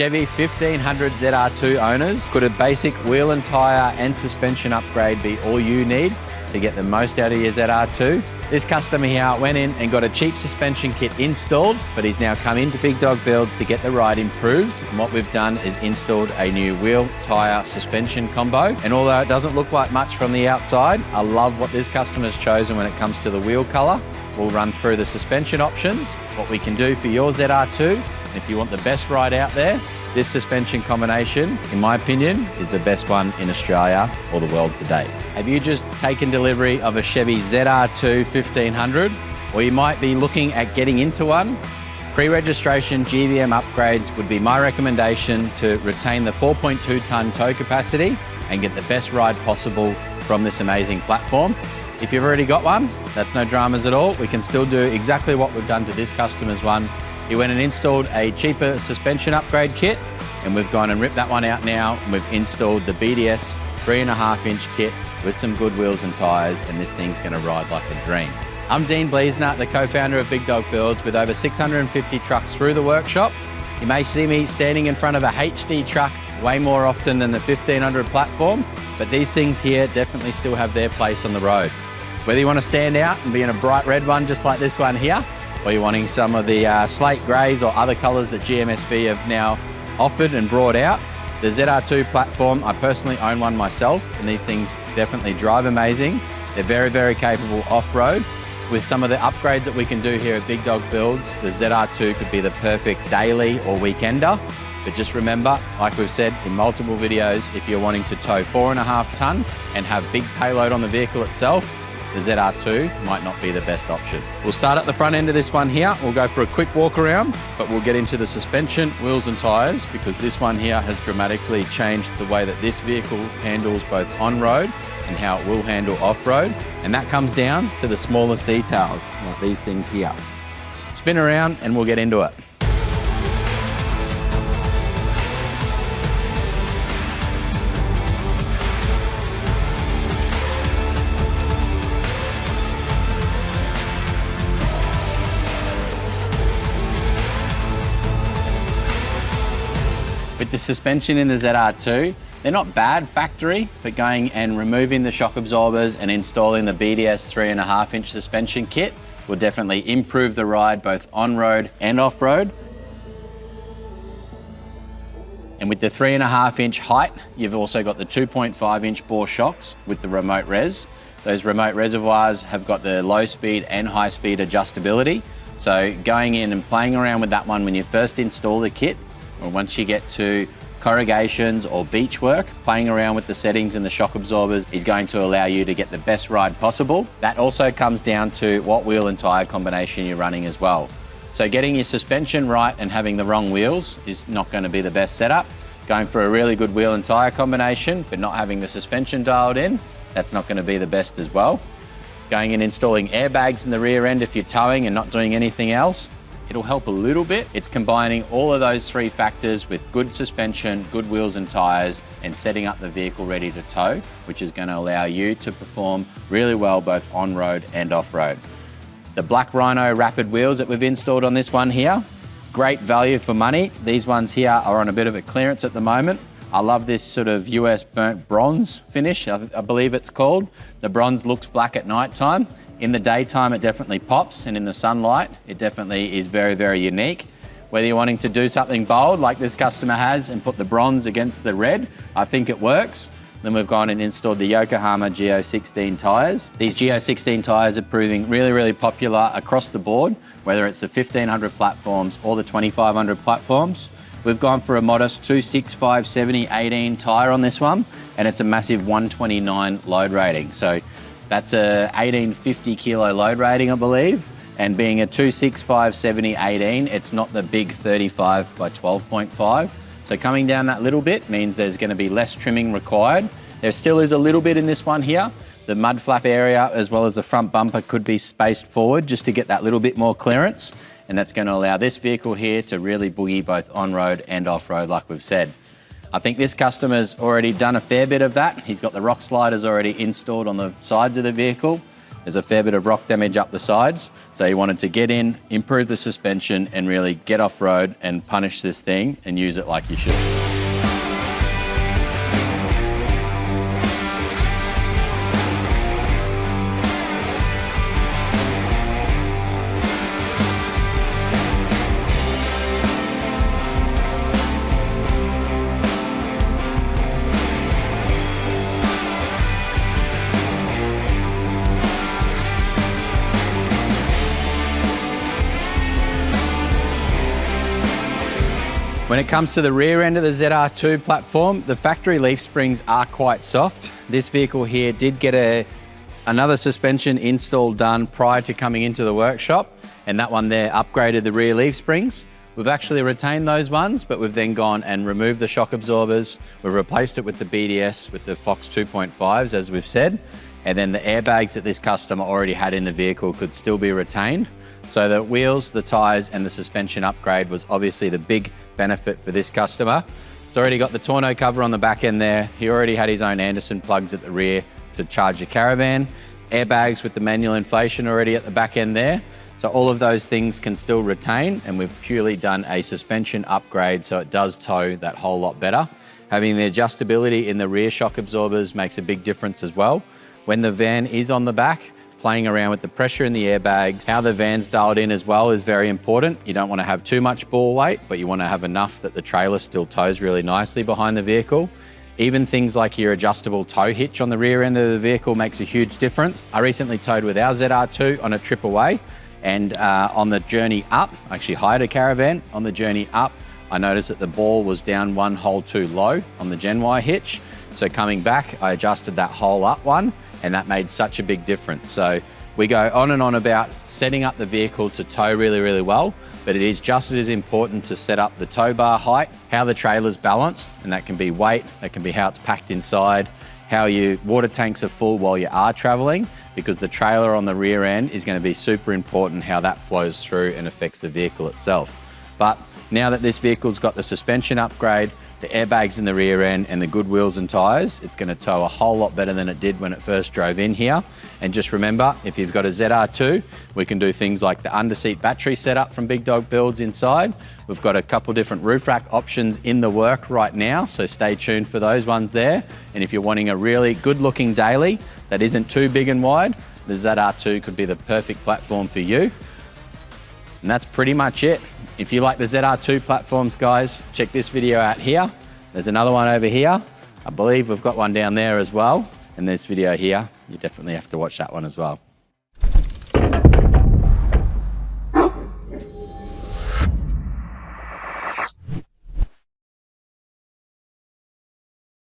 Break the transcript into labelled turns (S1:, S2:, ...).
S1: Chevy 1500 ZR2 owners, could a basic wheel and tyre and suspension upgrade be all you need to get the most out of your ZR2? This customer here went in and got a cheap suspension kit installed, but he's now come into Big Dog Builds to get the ride improved. And what we've done is installed a new wheel, tyre, suspension combo. And although it doesn't look like much from the outside, I love what this customer's chosen when it comes to the wheel colour. We'll run through the suspension options, what we can do for your ZR2. And if you want the best ride out there, this suspension combination, in my opinion, is the best one in Australia or the world to date. Have you just taken delivery of a Chevy ZR2 1500, or you might be looking at getting into one? Pre-registration GVM upgrades would be my recommendation to retain the 4.2 tonne tow capacity and get the best ride possible from this amazing platform. If you've already got one, that's no dramas at all. We can still do exactly what we've done to this customer's one. He went and installed a cheaper suspension upgrade kit, and we've gone and ripped that one out now, and we've installed the BDS 3.5-inch kit with some good wheels and tyres, and this thing's going to ride like a dream. I'm Dean Bleasner, the co-founder of Big Dog Builds, with over 650 trucks through the workshop. You may see me standing in front of a HD truck way more often than the 1500 platform, but these things here definitely still have their place on the road. Whether you want to stand out and be in a bright red one just like this one here, or you're wanting some of the slate greys or other colours that GMSV have now offered and brought out, the ZR2 platform, I personally own one myself, and these things definitely drive amazing. They're very, very capable off-road. With some of the upgrades that we can do here at Big Dog Builds, the ZR2 could be the perfect daily or weekender. But just remember, like we've said in multiple videos, if you're wanting to tow 4.5 tonne and have big payload on the vehicle itself, the ZR2 might not be the best option. We'll start at the front end of this one here. We'll go for a quick walk around, but we'll get into the suspension, wheels and tyres, because this one here has dramatically changed the way that this vehicle handles both on-road and how it will handle off-road. And that comes down to the smallest details, like these things here. Spin around and we'll get into it. With the suspension in the ZR2, they're not bad factory, but going and removing the shock absorbers and installing the BDS 3.5-inch suspension kit will definitely improve the ride both on-road and off-road. And with the 3.5-inch height, you've also got the 2.5-inch bore shocks with the remote res. Those remote reservoirs have got the low speed and high speed adjustability. So going in and playing around with that one when you first install the kit, or once you get to corrugations or beach work, playing around with the settings and the shock absorbers is going to allow you to get the best ride possible. That also comes down to what wheel and tyre combination you're running as well. So getting your suspension right and having the wrong wheels is not going to be the best setup. Going for a really good wheel and tyre combination, but not having the suspension dialed in, that's not going to be the best as well. Going and installing airbags in the rear end if you're towing and not doing anything else, it'll help a little bit. It's combining all of those three factors with good suspension, good wheels and tyres, and setting up the vehicle ready to tow, which is going to allow you to perform really well both on-road and off-road. The black Rhino Rapid wheels that we've installed on this one here, great value for money. These ones here are on a bit of a clearance at the moment. I love this sort of US burnt bronze finish, I believe it's called. The bronze looks black at night time. In the daytime, it definitely pops, and in the sunlight, it definitely is very, very unique. Whether you're wanting to do something bold like this customer has and put the bronze against the red, I think it works. Then we've gone and installed the Yokohama G016 tyres. These G016 tyres are proving really, really popular across the board, whether it's the 1500 platforms or the 2500 platforms. We've gone for a modest 265/70/18 tyre on this one, and it's a massive 129 load rating. So that's a 1850 kilo load rating, I believe. And being a 265/70/18, it's not the big 35 by 12.5. So coming down that little bit means there's going to be less trimming required. There still is a little bit in this one here. The mud flap area as well as the front bumper could be spaced forward just to get that little bit more clearance. And that's going to allow this vehicle here to really boogie both on-road and off-road like we've said. I think this customer's already done a fair bit of that. He's got the rock sliders already installed on the sides of the vehicle. There's a fair bit of rock damage up the sides, so he wanted to get in, improve the suspension, and really get off-road and punish this thing and use it like you should. When it comes to the rear end of the ZR2 platform, the factory leaf springs are quite soft. This vehicle here did get another suspension install done prior to coming into the workshop, and that one there upgraded the rear leaf springs. We've actually retained those ones, but we've then gone and removed the shock absorbers. We've replaced it with the BDS, with the Fox 2.5s, as we've said, and then the airbags that this customer already had in the vehicle could still be retained. So the wheels, the tyres, and the suspension upgrade was obviously the big benefit for this customer. It's already got the tonneau cover on the back end there. He already had his own Anderson plugs at the rear to charge the caravan. Airbags with the manual inflation already at the back end there. So all of those things can still retain, and we've purely done a suspension upgrade so it does tow that whole lot better. Having the adjustability in the rear shock absorbers makes a big difference as well. When the van is on the back, playing around with the pressure in the airbags, how the van's dialed in as well is very important. You don't want to have too much ball weight, but you want to have enough that the trailer still tows really nicely behind the vehicle. Even things like your adjustable tow hitch on the rear end of the vehicle makes a huge difference. I recently towed with our ZR2 on a trip away, and on the journey up, I actually hired a caravan. On the journey up, I noticed that the ball was down one hole too low on the Gen Y hitch. So coming back, I adjusted that hole up one, and that made such a big difference. So we go on and on about setting up the vehicle to tow really, really well, but it is just as important to set up the tow bar height, how the trailer's balanced, and that can be weight, that can be how it's packed inside, how your water tanks are full while you are traveling, because the trailer on the rear end is going to be super important how that flows through and affects the vehicle itself. But now that this vehicle's got the suspension upgrade, the airbags in the rear end, and the good wheels and tyres, it's going to tow a whole lot better than it did when it first drove in here. And just remember, if you've got a ZR2, we can do things like the underseat battery setup from Big Dog Builds inside. We've got a couple different roof rack options in the work right now, so stay tuned for those ones there. And if you're wanting a really good looking daily that isn't too big and wide, the ZR2 could be the perfect platform for you. And that's pretty much it. If you like the ZR2 platforms, guys, check this video out here. There's another one over here. I believe we've got one down there as well. And this video here, you definitely have to watch that one as well.